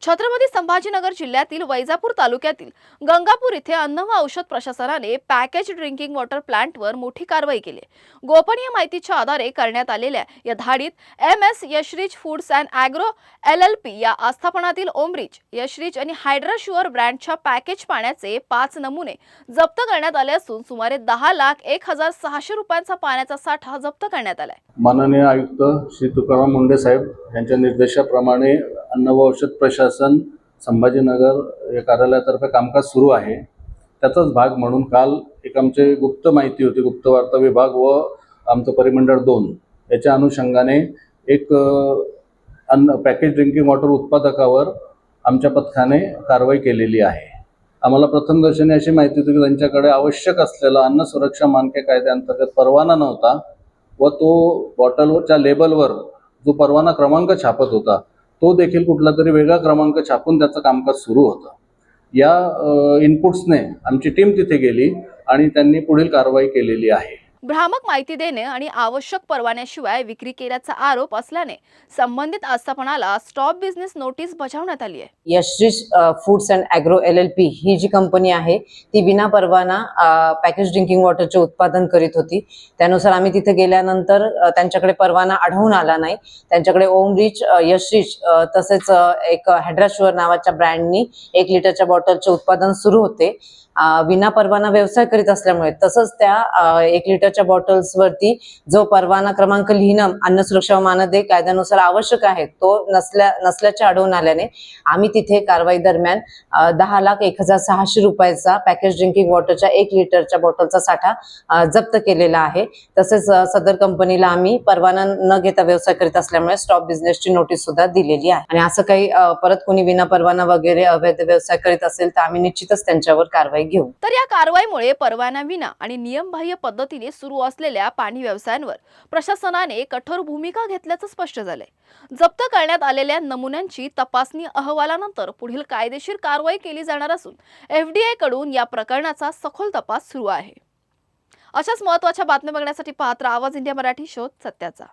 छत्रपती संभाजीनगर जिल्ह्यातील वैजापूर तालुक्यातील गंगापूर येथे अन्न व औषध प्रशासनाने पॅकेज ड्रिंकिंग वॉटर प्लांटवर मोठी कारवाई केली। गोपनीय माहितीच्या आधारे करण्यात आलेल्या या धाडीत MS Yashrich foods and agro LLP या आस्थापनातील ओमरिच, यशरिच आणि हायड्राशुअर ब्रँडच्या पॅकेज पाण्याचे 5 नमुने जप्त करण्यात आले असून सुमारे 10,01,600 रुपयांचा पाण्याचा साठा जप्त करण्यात आलाय। माननीय आयुक्त श्री तुकाराम मुंडे साहेब यांच्या निर्देशाप्रमाणे अन्न व औषध प्रशासन संभाजीनगर या कार्यालयातर्फे कामकाज सुरू आहे। त्याचाच भाग म्हणून काल एक आमचे गुप्त माहिती होती, गुप्त वार्ता विभाग व आमचं परिमंडळ 2 याच्या अनुषंगाने एक अन्न पॅकेज ड्रिंकिंग वॉटर उत्पादकावर आमच्या पथकाने कारवाई केलेली आहे। आम्हाला प्रथमदर्शनी अशी माहिती होती की त्यांच्याकडे आवश्यक असलेला अन्न सुरक्षा मानके कायद्याअंतर्गत परवाना नव्हता व तो बॉटलवरच्या लेबलवर जो परवाना क्रमांक छापत होता तो देखील कुठला तरी वेगळा क्रमांक छापून त्याचं कामकाज सुरू होतं। या इनपुट्सने आमची टीम तिथे गेली आणि त्यांनी पुढील कारवाई केलेली आहे। भ्रामक माहिती देणे आणि आवश्यक परवान्याशिवाय विक्री केल्याचा आरोप असल्याने संबंधित आस्थापनाला स्टॉप बिझनेस नोटीस बजावण्यात आली आहे। Yashrich foods and agro LLP ही जी कंपनी आहे ती बिना परवाना पॅकेज ड्रिंकिंग वॉटरचे उत्पादन करीत होती। त्यानुसार आम्ही तिथे गेल्यानंतर त्यांच्याकडे परवाना आढळून आला नाही। त्यांच्याकडे ओमरिच, यशरिच तसेच एक हायड्राशुअर नावाच्या ब्रँडनी 1 लिटरच्या बॉटलचे उत्पादन सुरू होते। विना परवाना व्यवसाय करीत असल्यामुळे तसंच त्या 1 लिटरच्या बॉटल्स वरती जो परवाना क्रमांक लिहिणं अन्न सुरक्षा मानदंड कायद्यानुसार आवश्यक आहे तो नसल्याचे आढळून आल्याने आम्ही तिथे कारवाई दरम्यान 10,01,600 रुपयाचा पॅकेज ड्रिंकिंग वॉटरच्या 1 लिटरच्या बॉटलचा साठा जप्त केलेला आहे। तसेच सदर कंपनीला आम्ही परवाना न घेता व्यवसाय करीत असल्यामुळे स्टॉप बिझनेसची नोटीस सुद्धा दिलेली आहे आणि असं काही परत कोणी विना परवाना वगैरे अवैध व्यवसाय करीत असेल तर आम्ही निश्चितच त्यांच्यावर कारवाई घेऊ। तर या कारवाईमुळे परवानाविना आणि नियमबाह्य पद्धतीने सुरू असलेल्या पाणी व्यवसायांवर प्रशासनाने कठोर भूमिका घेतल्याचं स्पष्ट झालंय। जप्त करण्यात आलेल्या नमुन्यांची तपासणी अहवालानंतर पुढील कायदेशीर कारवाई केली जाणार असून FDA कडून या प्रकरणाचा सखोल तपास सुरू आहे। अशाच महत्त्वाच्या बातम्या बघण्यासाठी पाहत राहा आवाज इंडिया मराठी शोध सत्याचा।